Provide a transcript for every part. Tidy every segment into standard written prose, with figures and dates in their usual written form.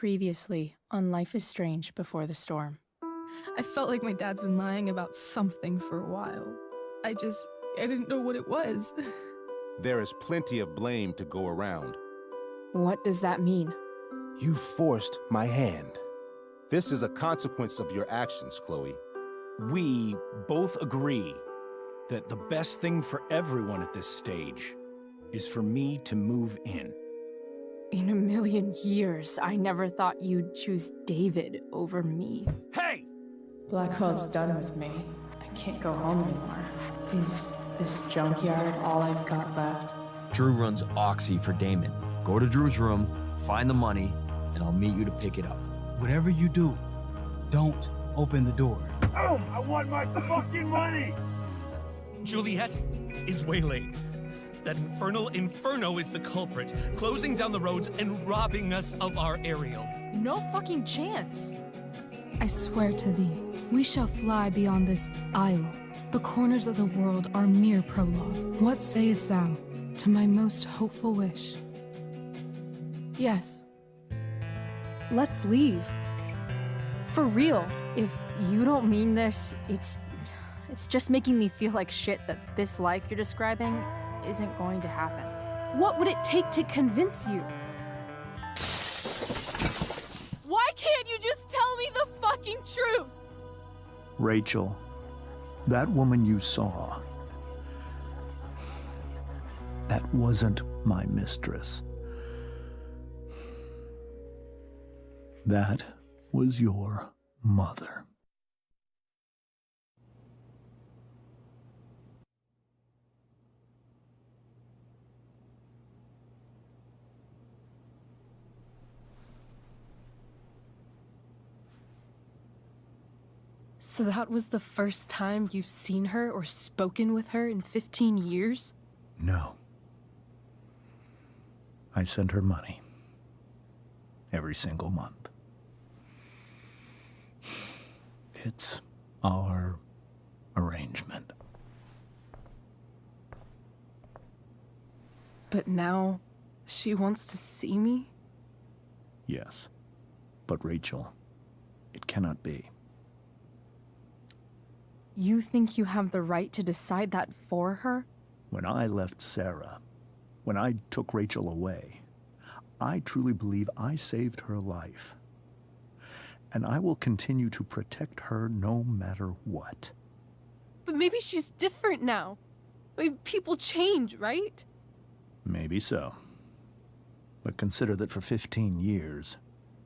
Previously on Life is Strange Before the Storm. I felt like my dad's been lying about something for a while. I didn't know what it was. There is plenty of blame to go around. What does that mean? You forced my hand. This is a consequence of your actions, Chloe. We both agree that the best thing for everyone at this stage is for me to move in. In a million years, I never thought you'd choose David over me. Hey! Blackwell's done with me. I can't go home anymore. Is this junkyard all I've got left? Drew runs Oxy for Damon. Go to Drew's room, find the money, and I'll meet you to pick it up. Whatever you do, don't open the door. Oh, I want my fucking money! Juliet is waylaid. That infernal inferno is the culprit, closing down the roads and robbing us of our aerial. No fucking chance. I swear to thee, we shall fly beyond this isle. The corners of the world are mere prologue. What sayest thou to my most hopeful wish? Yes. Let's leave. For real. If you don't mean this, it's just making me feel like shit that this life you're describing isn't going to happen. What would it take to convince you? Why can't you just tell me the fucking truth? Rachel, that woman you saw, that wasn't my mistress. That was your mother. So that was the first time you've seen her or spoken with her in 15 years? No. I sent her money. Every single month. It's our arrangement. But now, she wants to see me? Yes. But Rachel, it cannot be. You think you have the right to decide that for her? When I left Sarah, when I took Rachel away, I truly believe I saved her life. And I will continue to protect her no matter what. But maybe she's different now. People change, right? Maybe so. But consider that for 15 years,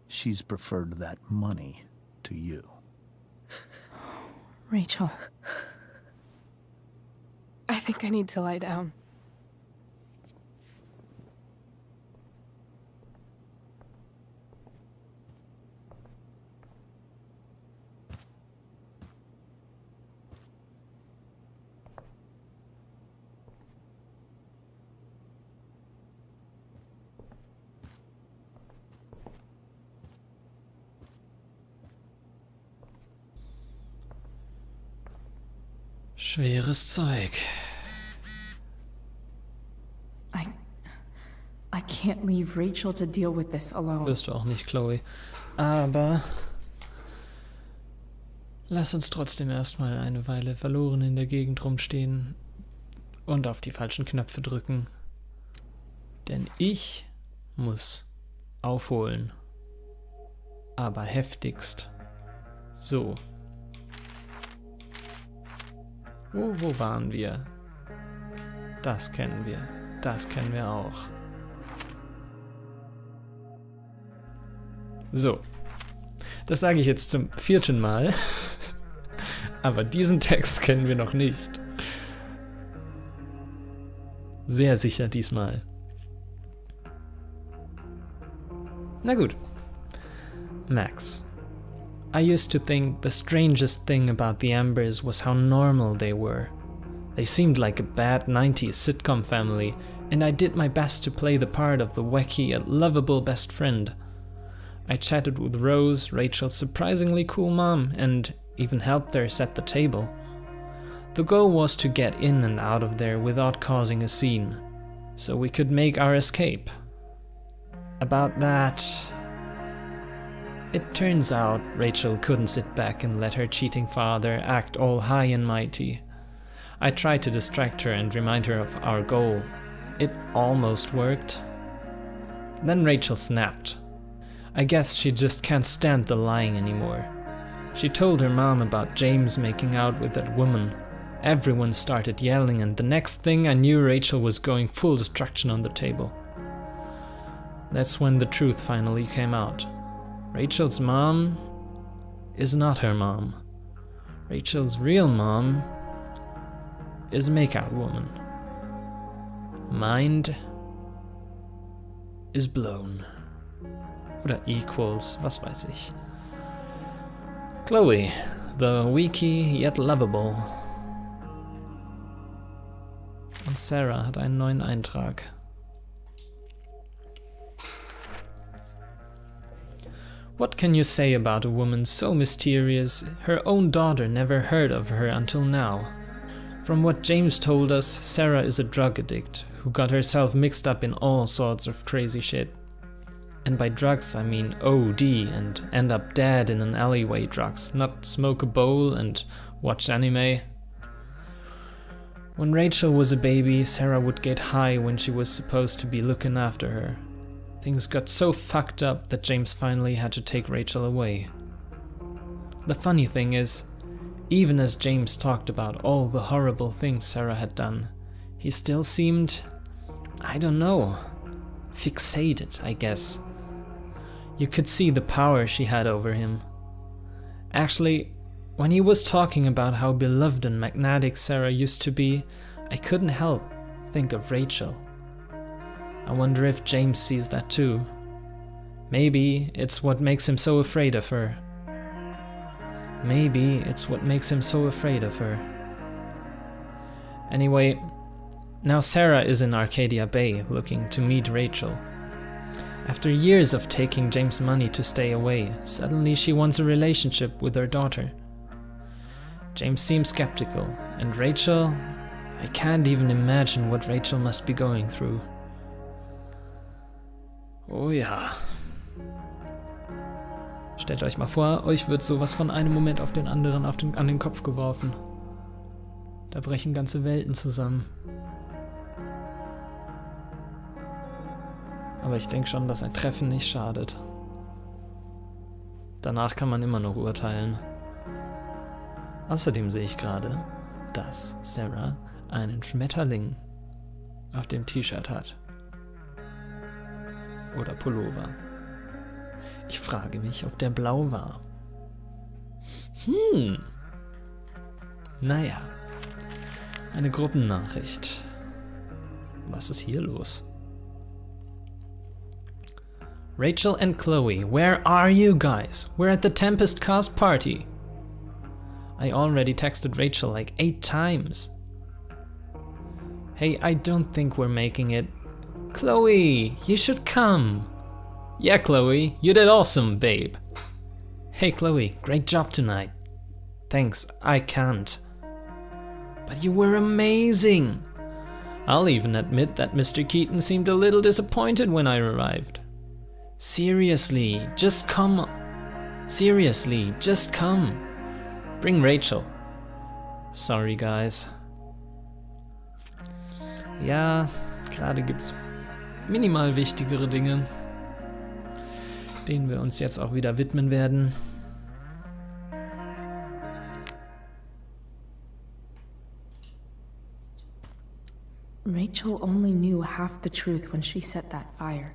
she's preferred that money to you. Rachel. I think I need to lie down. Schweres Zeug. I can't leave Rachel to deal with this alone. Wirst du auch nicht, Chloe. Aber lass uns trotzdem erstmal eine Weile verloren in der Gegend rumstehen und auf die falschen Knöpfe drücken. Denn ich muss aufholen. Aber heftigst. So. Wo waren wir? Das kennen wir. Das kennen wir auch. So. Das sage ich jetzt zum 4. Mal. Aber diesen Text kennen wir noch nicht. Sehr sicher diesmal. Na gut. Max. I used to think the strangest thing about the Ambers was how normal they were. They seemed like a bad 90s sitcom family, and I did my best to play the part of the wacky and lovable best friend. I chatted with Rose, Rachel's surprisingly cool mom, and even helped her set the table. The goal was to get in and out of there without causing a scene, so we could make our escape. About that, It turns out Rachel couldn't sit back and let her cheating father act all high and mighty. I tried to distract her and remind her of our goal. It almost worked. Then Rachel snapped. I guess she just can't stand the lying anymore. She told her mom about James making out with that woman. Everyone started yelling, and the next thing I knew, Rachel was going full destruction on the table. That's when the truth finally came out. Rachel's mom is not her mom. Rachel's real mom is a makeout woman. Mind is blown. Oder equals, was weiß ich. Chloe, the weaky yet lovable. Und Sarah hat einen neuen Eintrag. What can you say about a woman so mysterious her own daughter never heard of her until now? From what James told us, Sarah is a drug addict who got herself mixed up in all sorts of crazy shit. And by drugs I mean OD and end up dead in an alleyway drugs, not smoke a bowl and watch anime. When Rachel was a baby, Sarah would get high when she was supposed to be looking after her. Things got so fucked up that James finally had to take Rachel away. The funny thing is, even as James talked about all the horrible things Sarah had done, he still seemed, I don't know, fixated, I guess. You could see the power she had over him. Actually, when he was talking about how beloved and magnetic Sarah used to be, I couldn't help think of Rachel. I wonder if James sees that too. Maybe it's what makes him so afraid of her. Maybe it's what makes him so afraid of her. Anyway, now Sarah is in Arcadia Bay looking to meet Rachel. After years of taking James' money to stay away, suddenly she wants a relationship with her daughter. James seems skeptical, and Rachel, I can't even imagine what Rachel must be going through. Oh ja. Stellt euch mal vor, euch wird sowas von einem Moment auf den anderen an den Kopf geworfen. Da brechen ganze Welten zusammen. Aber ich denke schon, dass ein Treffen nicht schadet. Danach kann man immer noch urteilen. Außerdem sehe ich gerade, dass Sarah einen Schmetterling auf dem T-Shirt hat. Oder Pullover. Ich frage mich, ob der blau war. Naja. Eine Gruppennachricht. Was ist hier los? Rachel and Chloe, where are you guys? We're at the Tempest Cast party. I already texted Rachel like 8 times. Hey, I don't think we're making it. Chloe, you should come. Yeah, Chloe, you did awesome, babe. Hey, Chloe, great job tonight. Thanks, I can't. But you were amazing. I'll even admit that Mr. Keaton seemed a little disappointed when I arrived. Seriously, just come. Seriously, just come. Bring Rachel. Sorry, guys. Ja, gerade gibt's minimal wichtigere Dinge, denen wir uns jetzt auch wieder widmen werden. Rachel only knew half the truth when she set that fire.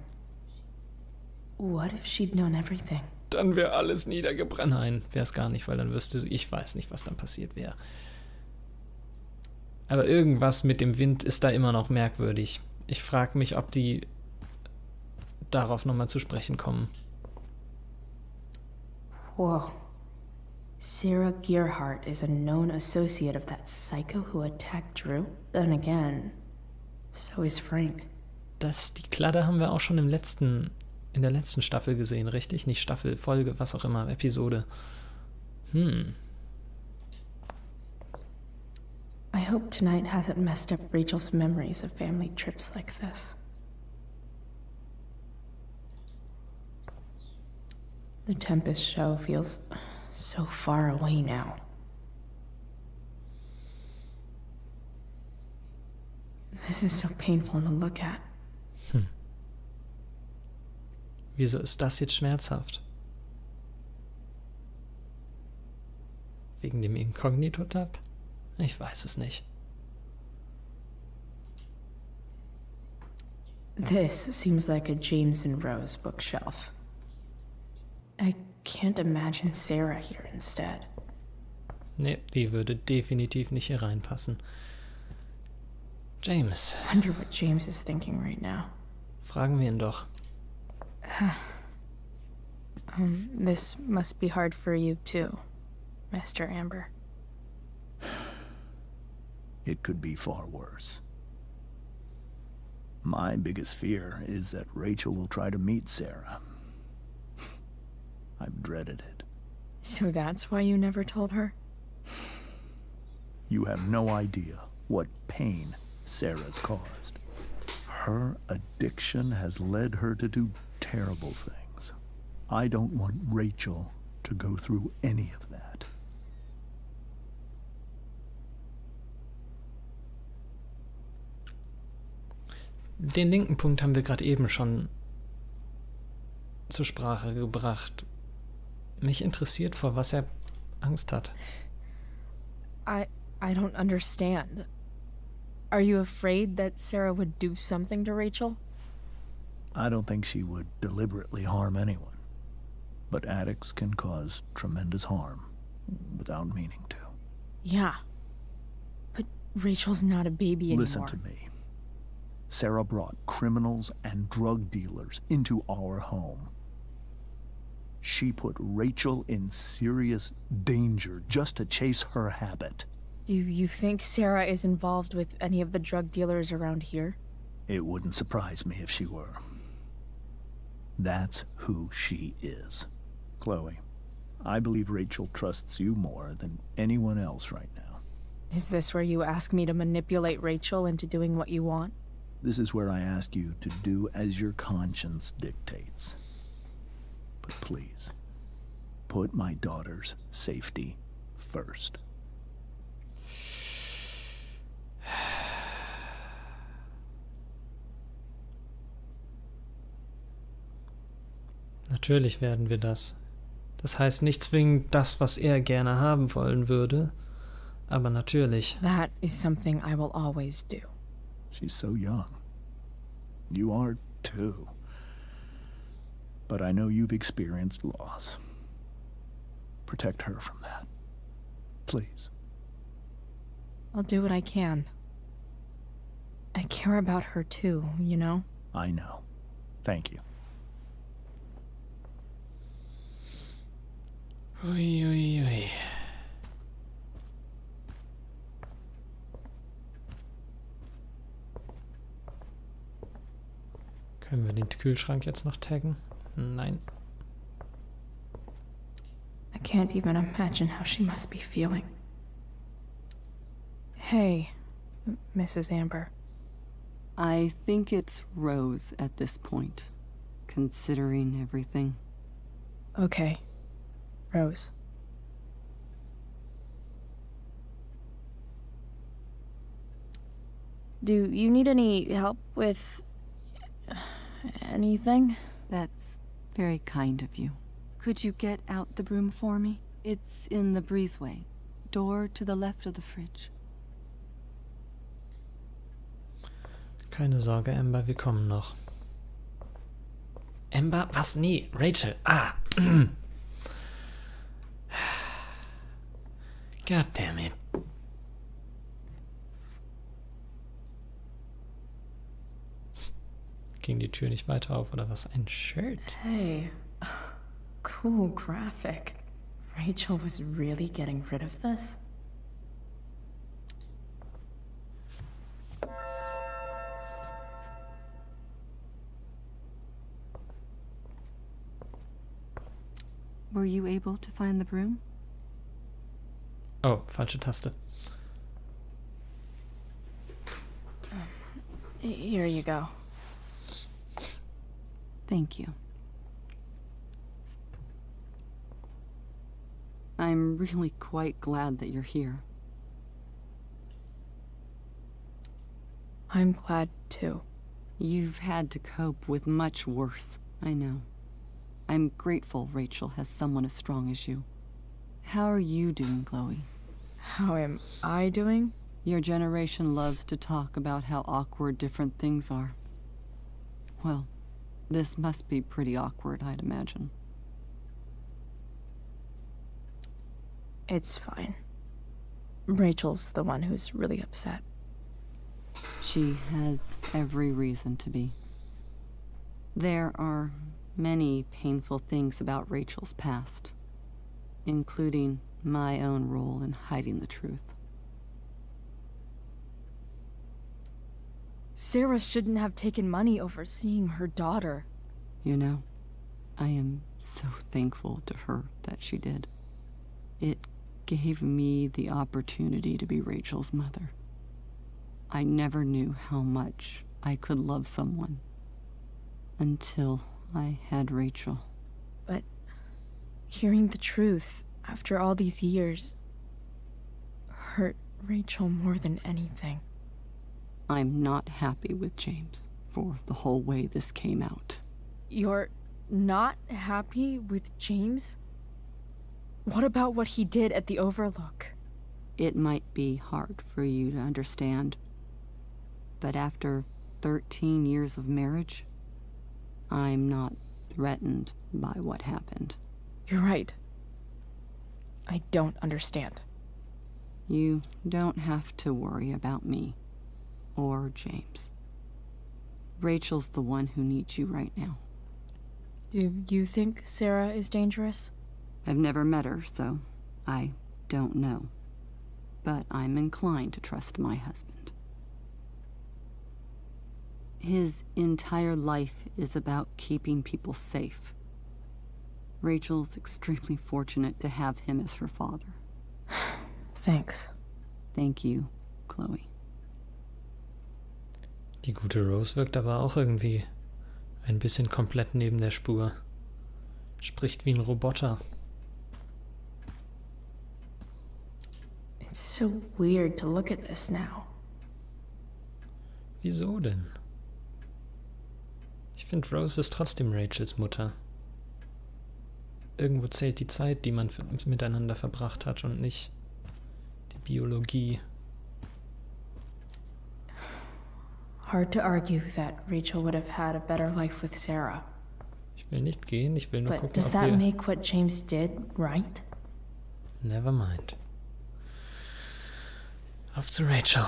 What if she'd known everything? Dann wäre alles niedergebrannt. Nein, wäre es gar nicht, weil dann wüsste ich weiß nicht, was dann passiert wäre. Aber irgendwas mit dem Wind ist da immer noch merkwürdig. Ich frage mich, ob die darauf nochmal zu sprechen kommen. Whoa. Sarah Gearhart is a known associate of that psycho who attacked Drew. Then again, so is Frank. Die Kladde haben wir auch schon in der letzten Staffel gesehen, richtig? Nicht Staffel, Folge, was auch immer, Episode. I hope tonight hasn't messed up Rachel's memories of family trips like this. The Tempest show feels so far away now. This is so painful to look at. Wieso ist das jetzt schmerzhaft? Wegen dem Inkognito-Tab? Ich weiß es nicht. This seems like a James and Rose bookshelf. I can't imagine Sarah here instead. Ne, die würde definitiv nicht hier reinpassen. James. I wonder what James is thinking right now. Fragen wir ihn doch. This must be hard for you too, Mr. Amber. It could be far worse. My biggest fear is that Rachel will try to meet Sarah. I've dreaded it. So that's why you never told her? You have no idea what pain Sarah's caused. Her addiction has led her to do terrible things. I don't want Rachel to go through any of that. Den linken Punkt haben wir gerade eben schon zur Sprache gebracht. Mich interessiert, vor was er Angst hat. I don't understand. Are you afraid that Sarah would do something to Rachel? I don't think she would deliberately harm anyone. But addicts can cause tremendous harm without meaning to. Yeah. But Rachel's not a baby anymore. Listen to me. Sarah brought criminals and drug dealers into our home. She put Rachel in serious danger just to chase her habit. Do you think Sarah is involved with any of the drug dealers around here? It wouldn't surprise me if she were. That's who she is. Chloe, I believe Rachel trusts you more than anyone else right now. Is this where you ask me to manipulate Rachel into doing what you want? This is where I ask you to do as your conscience dictates. But please, put my daughter's safety first. Natürlich werden wir das. Das heißt nicht zwingend das, was er gerne haben wollen würde, aber natürlich. That is something I will always do. She's so young. You are too. But I know you've experienced loss. Protect her from that. Please. I'll do what I can. I care about her too, you know? I know. Thank you. Ui, ui, ui. Können wir den Kühlschrank jetzt noch taggen? Nein. I can't even imagine how she must be feeling. Hey, Mrs. Amber. I think it's Rose at this point, considering everything. Okay, Rose. Do you need any help with anything? That's very kind of you. Could you get out the broom for me? It's in the breezeway. Door to the left of the fridge. Keine Sorge, Amber, wir kommen noch. Amber? Was? Nee, Rachel. Ah. God damn it. Ging die Tür nicht weiter auf, oder was? Ein Shirt. Hey, cool graphic. Rachel was really getting rid of this? Were you able to find the broom? Oh, falsche Taste. Here you go. Thank you. I'm really quite glad that you're here. I'm glad too. You've had to cope with much worse, I know. I'm grateful Rachel has someone as strong as you. How are you doing, Chloe? How am I doing? Your generation loves to talk about how awkward different things are. Well, this must be pretty awkward, I'd imagine. It's fine. Rachel's the one who's really upset. She has every reason to be. There are many painful things about Rachel's past, including my own role in hiding the truth. Sarah shouldn't have taken money over seeing her daughter. You know, I am so thankful to her that she did. It gave me the opportunity to be Rachel's mother. I never knew how much I could love someone until I had Rachel. But hearing the truth after all these years hurt Rachel more than anything. I'm not happy with James for the whole way this came out. You're not happy with James? What about what he did at the Overlook? It might be hard for you to understand, but after 13 years of marriage, I'm not threatened by what happened. You're right. I don't understand. You don't have to worry about me or James. Rachel's the one who needs you right now. Do you think Sarah is dangerous? I've never met her, so I don't know. But I'm inclined to trust my husband. His entire life is about keeping people safe. Rachel's extremely fortunate to have him as her father. Thanks. Thank you, Chloe. Die gute Rose wirkt aber auch irgendwie ein bisschen komplett neben der Spur. Spricht wie ein Roboter. It's so weird to look at this now. Wieso denn? Ich finde, Rose ist trotzdem Rachels Mutter. Irgendwo zählt die Zeit, die man miteinander verbracht hat und nicht die Biologie. Hard to argue that Rachel would have had a better life with Sarah. Ich will nicht gehen, ich will nur But gucken, does ob that wir... make what James did right? Never mind. Auf zu Rachel.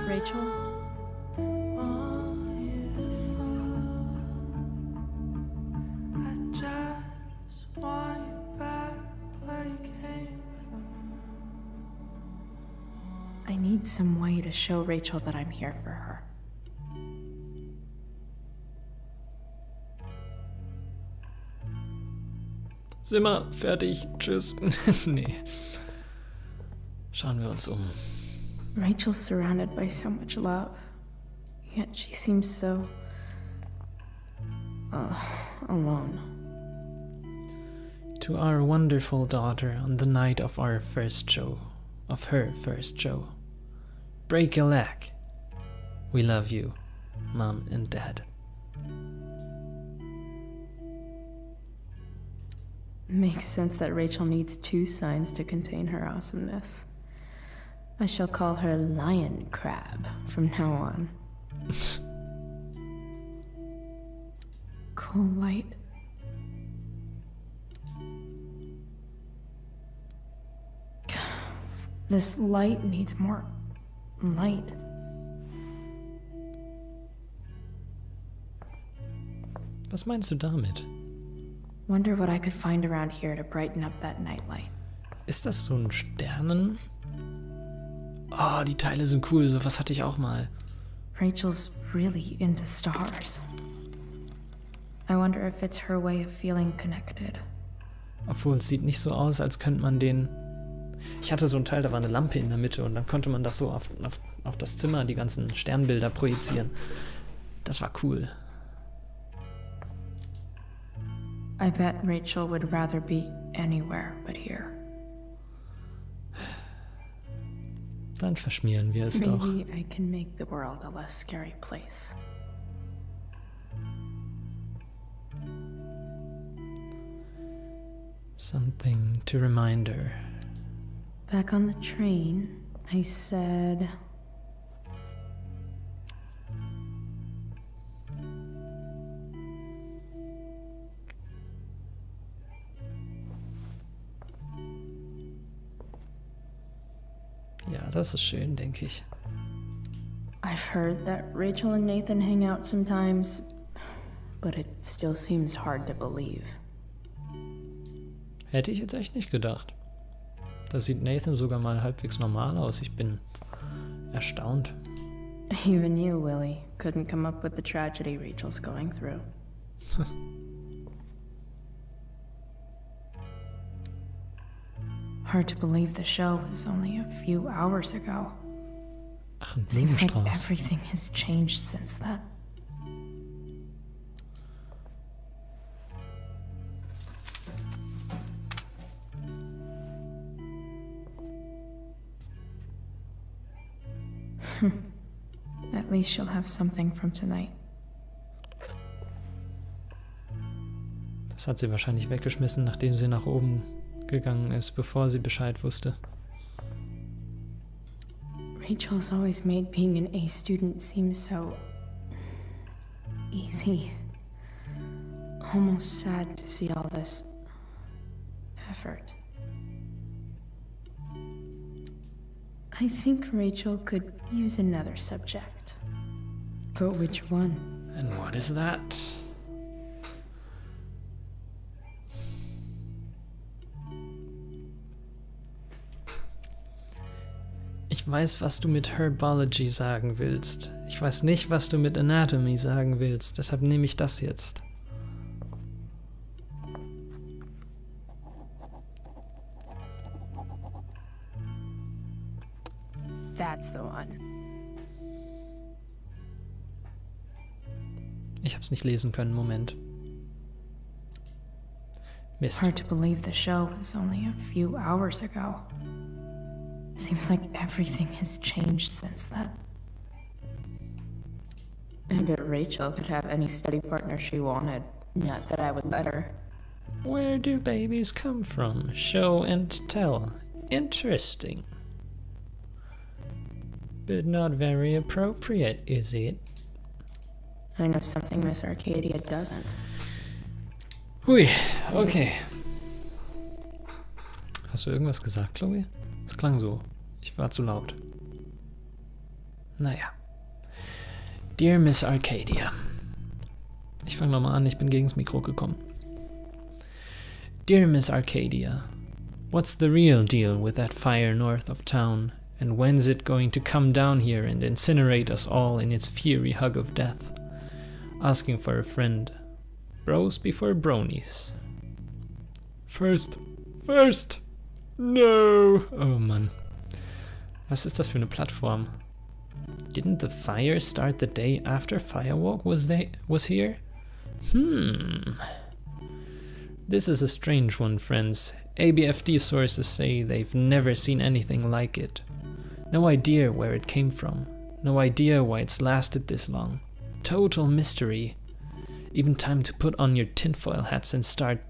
Rachel? I need some way to show Rachel that I'm here for her. Sind wir fertig? Tschüss. Nee. Schauen wir uns um. Rachel's surrounded by so much love, yet she seems so... alone. To our wonderful daughter on the night of our first show, of her first show. Break a leg. We love you, Mom and Dad. Makes sense that Rachel needs two signs to contain her awesomeness. I shall call her Lion Crab from now on. Cool light. This light needs more light. Was meinst du damit? Wonder what I could find around here to brighten up that nightlight. Ist das so ein Sternen? Oh, die Teile sind cool, sowas hatte ich auch mal. Rachel's really into stars. I wonder if it's her way of feeling connected. Obwohl, es sieht nicht so aus, als könnte man den... Ich hatte so ein Teil, da war eine Lampe in der Mitte und dann konnte man das so auf das Zimmer, die ganzen Sternbilder projizieren. Das war cool. I bet Rachel would rather be anywhere but here. Dann verschmieren wir es doch. Maybe I can make the world a less scary place. Something to remind her. Back on the train, I said... Ja, das ist schön, denke ich. I've heard that Rachel and Nathan hang out sometimes, but it still seems hard to believe. Hätte ich jetzt echt nicht gedacht. Da sieht Nathan sogar mal halbwegs normal aus. Ich bin erstaunt. Even you, Willie, couldn't come up with the tragedy Rachel's going through. Hard to believe the show was only a few hours ago. Ach, ein Seems like Blumenstrauß. everything has changed since then. At least she'll have something from tonight. Das hat sie wahrscheinlich weggeschmissen, nachdem sie nach oben gegangen ist, bevor sie Bescheid wusste. Rachel's always made being an A student seem so easy. Almost sad to see all this effort. I think Rachel could use another subject. But which one? And what is that? Ich weiß, was du mit Herbology sagen willst. Ich weiß nicht, was du mit Anatomy sagen willst. Deshalb nehme ich das jetzt. That's the one. Ich hab's nicht lesen können. Moment. Mist. Hard to believe the show was only a few hours ago. Seems like everything has changed since then. I bet Rachel could have any study partner she wanted. Not that I would let her. Where do babies come from? Show and tell. Interesting. But not very appropriate, is it? I know something Miss Arcadia doesn't. Hui, okay. Hast du irgendwas gesagt, Chloe? Es klang so. Ich war zu laut. Naja. Dear Miss Arcadia. Ich fange nochmal an, ich bin gegens Mikro gekommen. Dear Miss Arcadia, what's the real deal with that fire north of town? And when's it going to come down here and incinerate us all in its fiery hug of death? Asking for a friend. Bros before bronies. First. No. Oh Mann. Was ist das für eine Plattform? Didn't the fire start the day after Firewalk was here? This is a strange one, friends. ABFD sources say they've never seen anything like it. No idea where it came from. No idea why it's lasted this long. Total mystery. Even time to put on your tinfoil hats and start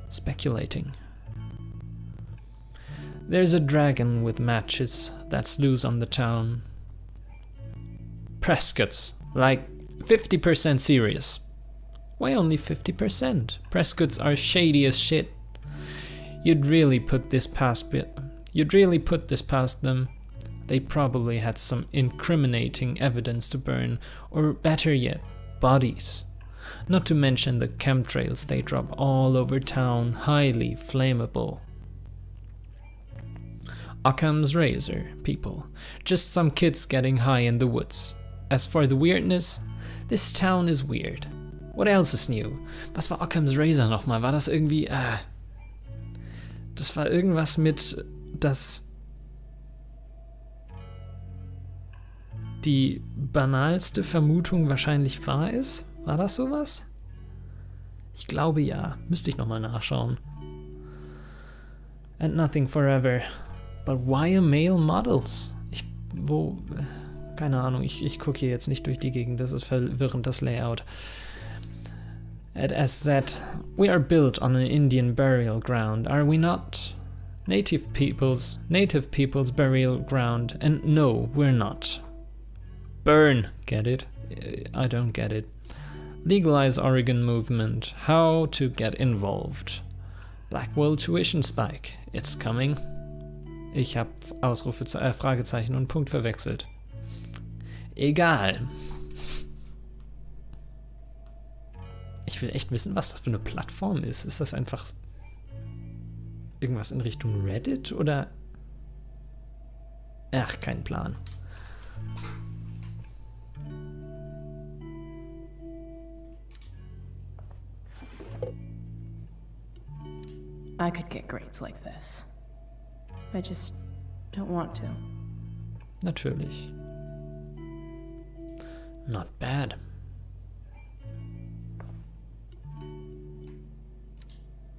speculating. There's a dragon with matches that's loose on the town. Prescott's, like 50% serious. Why only 50%? Prescott's are shady as shit. You'd really put this past You'd really put this past them? They probably had some incriminating evidence to burn, or better yet, bodies. Not to mention the chemtrails they drop all over town, highly flammable. Occam's razor, people. Just some kids getting high in the woods. As for the weirdness, this town is weird. What else is new? Was war Occam's razor nochmal? War das irgendwie, das war irgendwas mit, dass die banalste Vermutung wahrscheinlich wahr ist? War das sowas? Ich glaube ja. Müsste ich nochmal nachschauen. And nothing forever. But why a male models? Keine Ahnung, ich gucke hier jetzt nicht durch die Gegend, das ist verwirrend, das Layout. As said, we are built on an Indian burial ground, are we not? Native people's burial ground, and no, we're not. Burn, get it? I don't get it. Legalize Oregon movement, how to get involved. Blackwell tuition spike, it's coming. Ich habe Fragezeichen und Punkt verwechselt. Egal. Ich will echt wissen, was das für eine Plattform ist. Ist das einfach irgendwas in Richtung Reddit oder? Ach, kein Plan. I could get grades like this. I just don't want to. Natürlich. Not bad.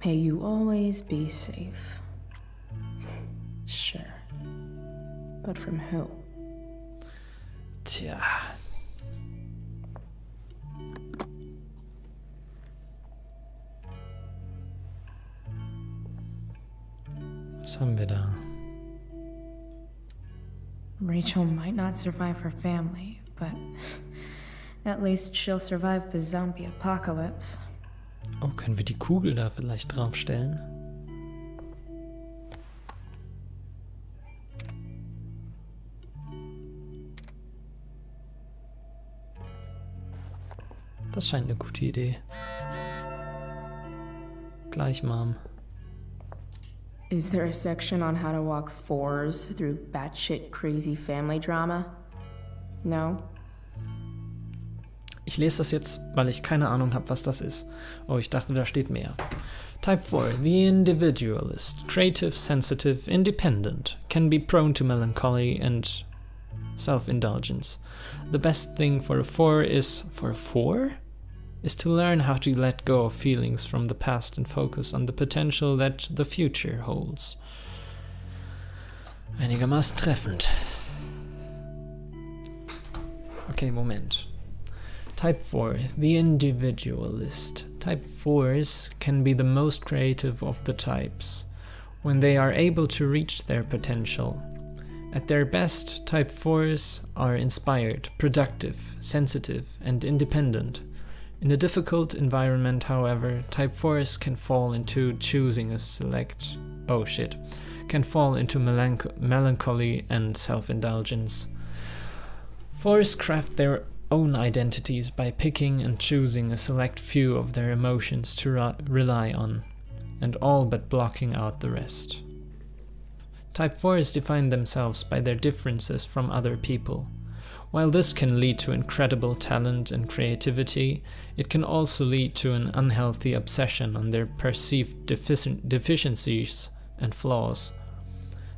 May you always be safe. Sure. But from who? Tja. Was haben wir da? Rachel might not survive her family, but at least she'll survive the zombie apocalypse. Oh, können wir die Kugel da vielleicht draufstellen? Das scheint eine gute Idee. Gleich, Mom. Is there a section on how to walk fours through batshit crazy family drama? No? Ich lese das jetzt, weil ich keine Ahnung habe, was das ist. Oh, ich dachte, da steht mehr. Type 4. The individualist. Creative, sensitive, independent. Can be prone to melancholy and self-indulgence. The best thing for a 4 is... For a 4? Is to learn how to let go of feelings from the past and focus on the potential that the future holds. Einigermaßen treffend. Okay, Moment. Type 4, the individualist. Type 4s can be the most creative of the types, when they are able to reach their potential. At their best, Type 4s are inspired, productive, sensitive, and independent. In a difficult environment, however, Type 4s can fall into melancholy and self-indulgence. 4s craft their own identities by picking and choosing a select few of their emotions to rely on, and all but blocking out the rest. Type 4s define themselves by their differences from other people. While this can lead to incredible talent and creativity, it can also lead to an unhealthy obsession on their perceived deficiencies and flaws.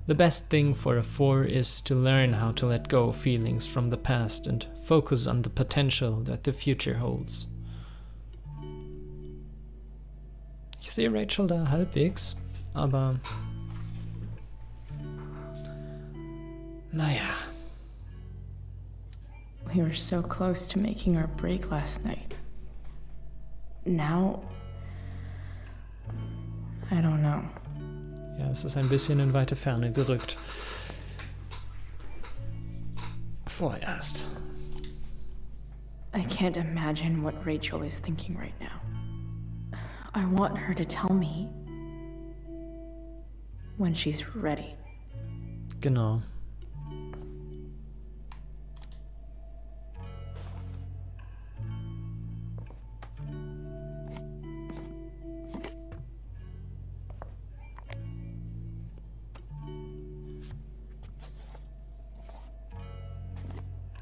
The best thing for a 4 is to learn how to let go of feelings from the past and focus on the potential that the future holds. Ich sehe Rachel da halbwegs, aber naja. We were so close to making our break last night. Now, I don't know. Ja, es ist ein bisschen in weite Ferne gerückt. Vorerst. I can't imagine what Rachel is thinking right now. I want her to tell me when she's ready. Genau.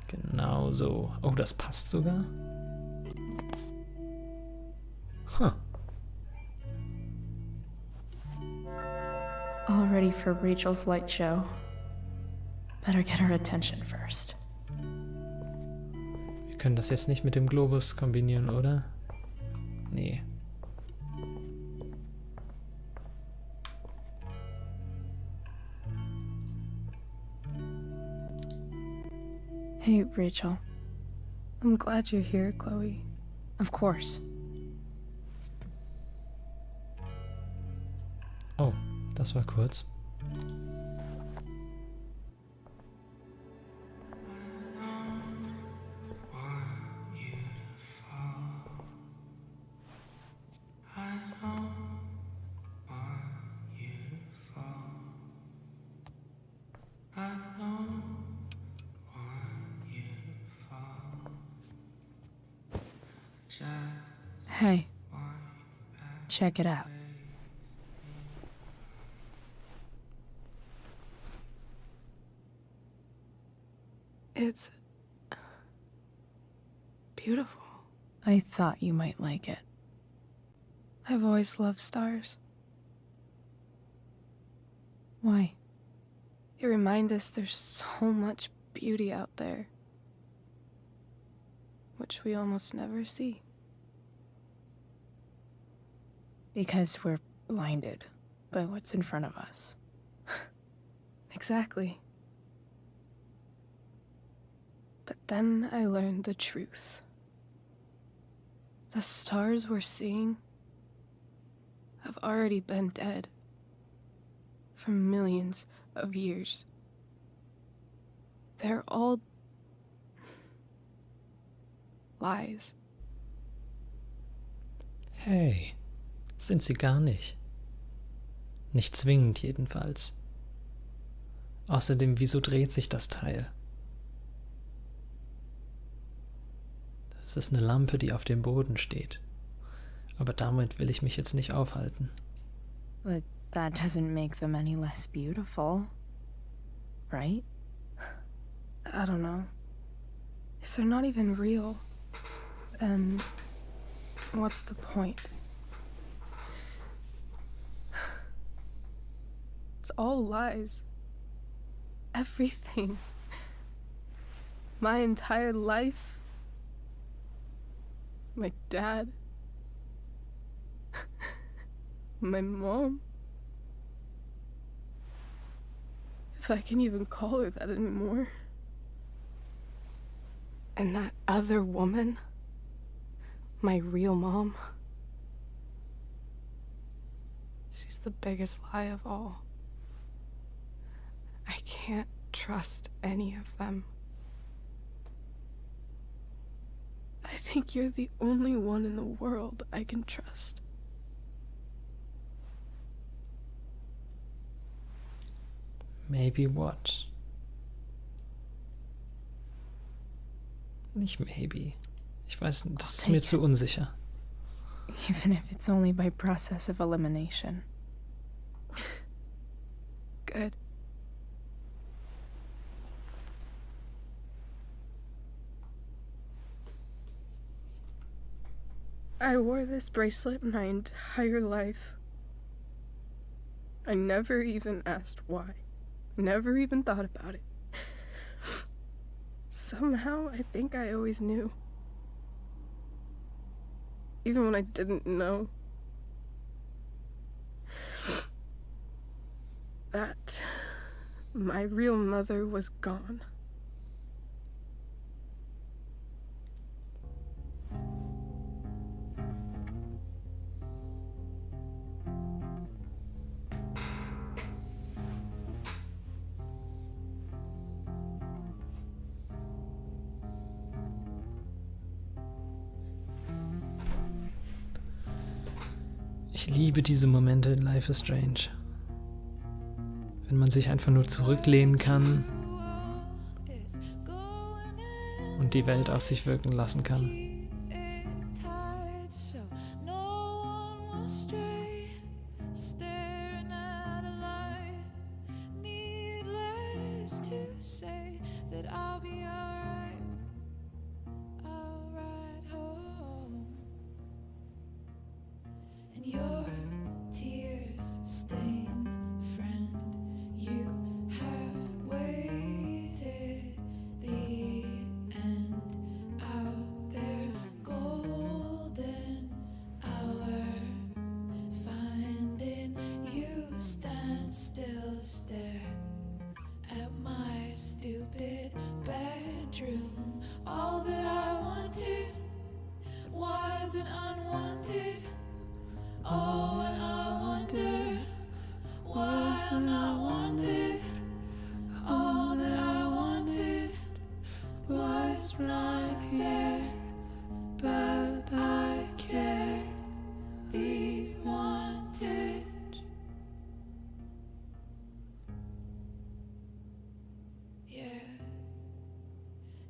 Genau so. Oh, das passt sogar. Huh. All ready for Rachel's light show. Better get her attention first. Wir können das jetzt nicht mit dem Globus kombinieren, oder? Nee. Hey, Rachel. I'm glad you're here, Chloe. Of course. Oh, das war kurz. Hey, check it out. It's beautiful. I thought you might like it. I've always loved stars. Why? They remind us there's so much beauty out there, which we almost never see. Because we're blinded by what's in front of us. Exactly. But then I learned the truth. The stars we're seeing have already been dead for millions of years. They're all lies. Hey, sind sie gar nicht. Nicht zwingend jedenfalls. Außerdem, wieso dreht sich das Teil? Das ist eine Lampe, die auf dem Boden steht. Aber damit will ich mich jetzt nicht aufhalten. But that doesn't make them any less beautiful, right? I don't know. If they're not even real, then what's the point? It's all lies. Everything. My entire life. My dad. My mom. If I can even call her that anymore. And that other woman, my real mom, she's the biggest lie of all. I can't trust any of them. I think you're the only one in the world I can trust. Maybe what? Nicht maybe. Ich weiß, das ist mir zu unsicher. Even if it's only by process of elimination. Good. I wore this bracelet my entire life. I never even asked why. Never even thought about it. Somehow, I think I always knew. Even when I didn't know. That my real mother was gone. Ich liebe diese Momente in Life is Strange. Wenn man sich einfach nur zurücklehnen kann und die Welt auf sich wirken lassen kann.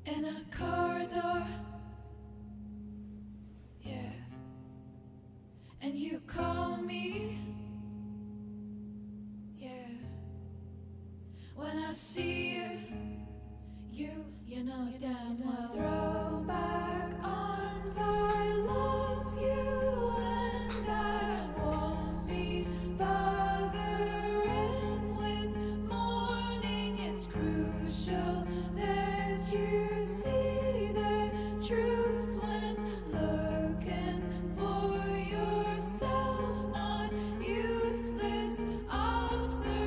In a corridor, yeah, and you call me, yeah. When I see you, you know damn well. Throw back arms, I love you, and I won't be bothering with mourning. It's crucial that you see the truth when looking for yourself, not useless observations.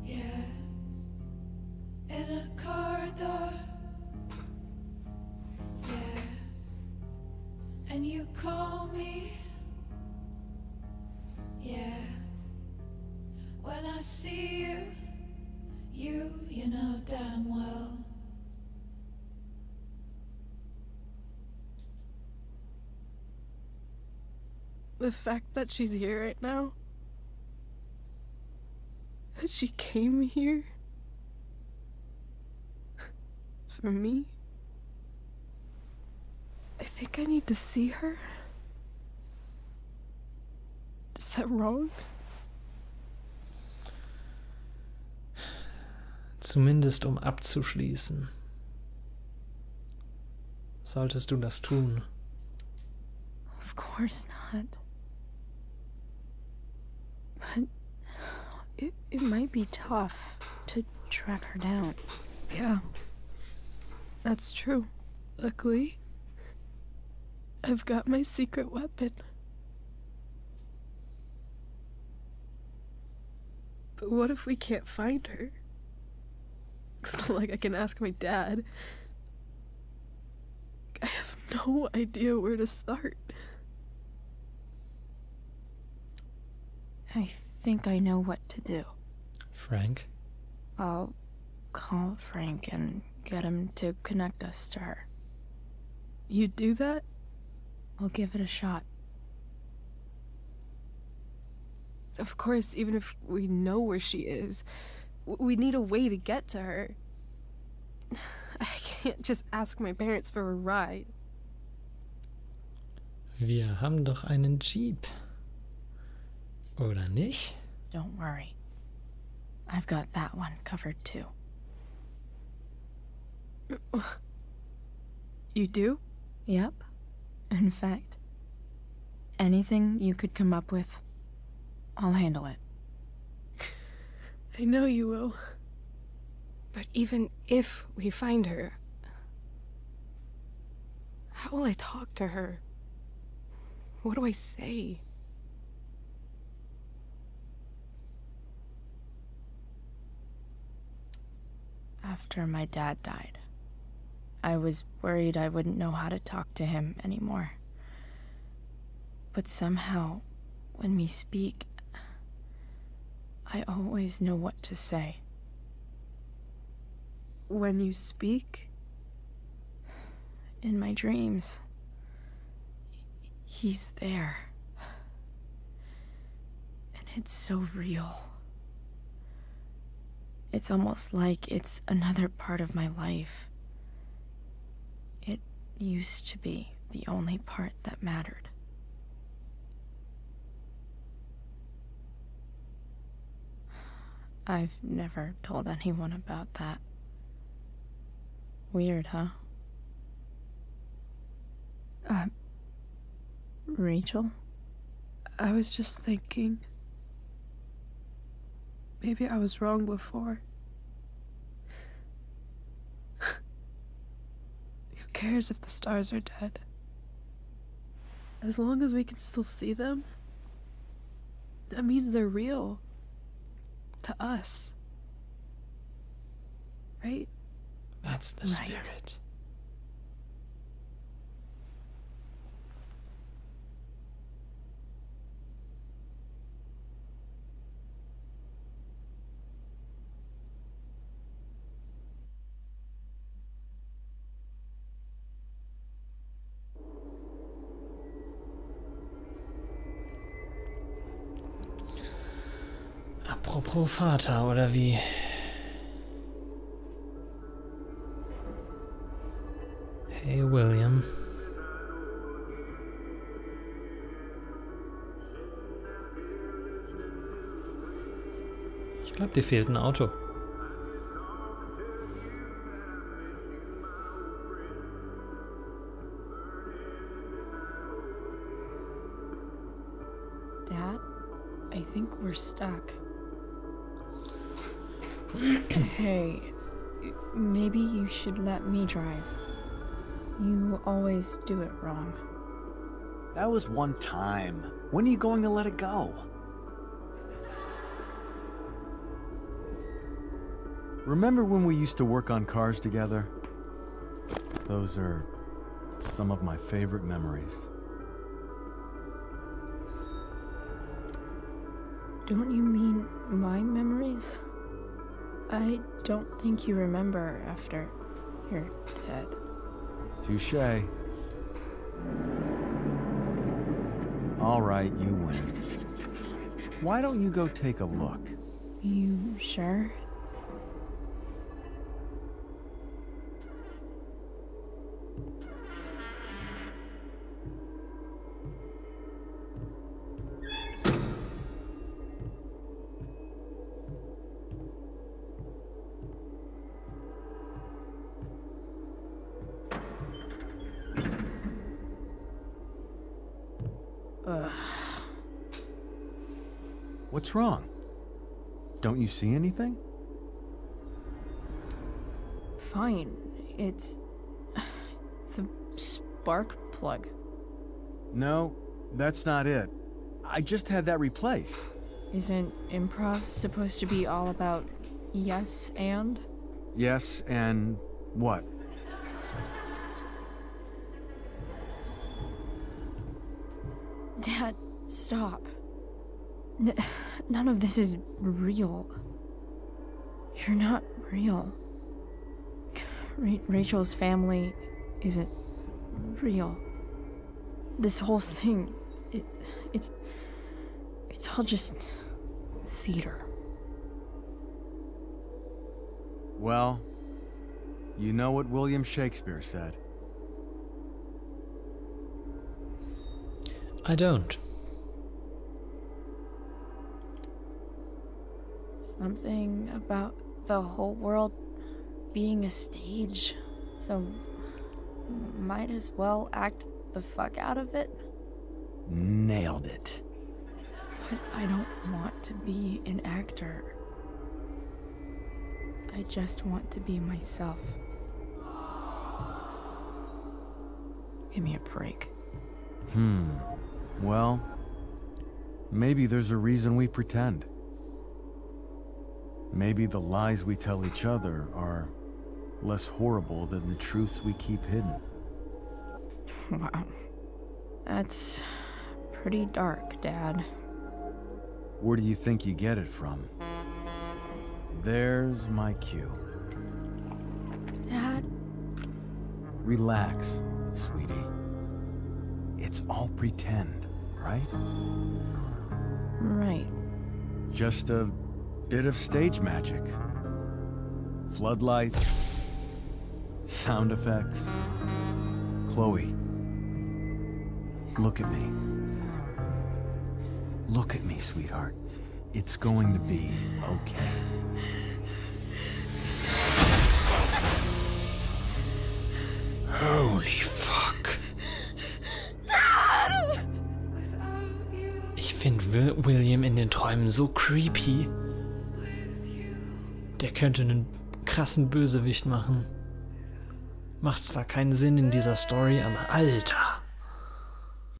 Yeah, in a corridor, yeah, and you call me, yeah. When I see you know damn well. The fact that she's here right now, that she came here for me, I think I need to see her. Is that wrong? Zumindest um abzuschließen. Solltest du das tun? Of course not. But it might be tough to track her down. Yeah, that's true. Luckily, I've got my secret weapon. But what if we can't find her? It's not like I can ask my dad. I have no idea where to start. I think I know what to do. Frank? I'll call Frank and get him to connect us to her. You do that? I'll give it a shot. Of course, even if we know where she is, we need a way to get to her. I can't just ask my parents for a ride. Wir haben doch einen Jeep. Oder nicht? Don't worry. I've got that one covered too. You do? Yep. In fact, anything you could come up with, I'll handle it. I know you will. But even if we find her, how will I talk to her? What do I say? after my dad died. I was worried I wouldn't know how to talk to him anymore. But somehow, when we speak, I always know what to say. When you speak? In my dreams. He's there. And it's so real. It's almost like it's another part of my life. It used to be the only part that mattered. I've never told anyone about that. Weird, huh? Rachel? I was just thinking. Maybe I was wrong before. Who cares if the stars are dead? As long as we can still see them, that means they're real. To us. Right? That's the spirit. Apropos Vater, oder wie? Hey, William. Ich glaube, dir fehlt ein Auto. Dad, I think we're stuck. Hey, maybe you should let me drive. You always do it wrong. That was one time. When are you going to let it go? Remember when we used to work on cars together? Those are some of my favorite memories. Don't you mean my memories? I don't think you remember after you're dead. Touché. All right, you win. Why don't you go take a look? You sure? What's wrong? Don't you see anything? Fine. It's the spark plug. No, that's not it. I just had that replaced. Isn't improv supposed to be all about yes and? Yes, and what? Dad, stop. None of this is real. You're not real. Rachel's family isn't real. This whole thing, it's all just theater. Well, you know what William Shakespeare said. I don't. Something about the whole world being a stage, so might as well act the fuck out of it. Nailed it. But I don't want to be an actor. I just want to be myself. Give me a break. Well, maybe there's a reason we pretend. Maybe the lies we tell each other are less horrible than the truths we keep hidden. Wow. That's pretty dark, Dad. Where do you think you get it from? There's my cue. Dad? Relax, sweetie. It's all pretend, right? Right. Just a bit of stage magic. Floodlights, sound effects. Chloe, look at me. Look at me, sweetheart. It's going to be okay. Holy fuck. Ich finde William in den Träumen so creepy. Der könnte einen krassen Bösewicht machen. Macht zwar keinen Sinn in dieser Story, aber Alter.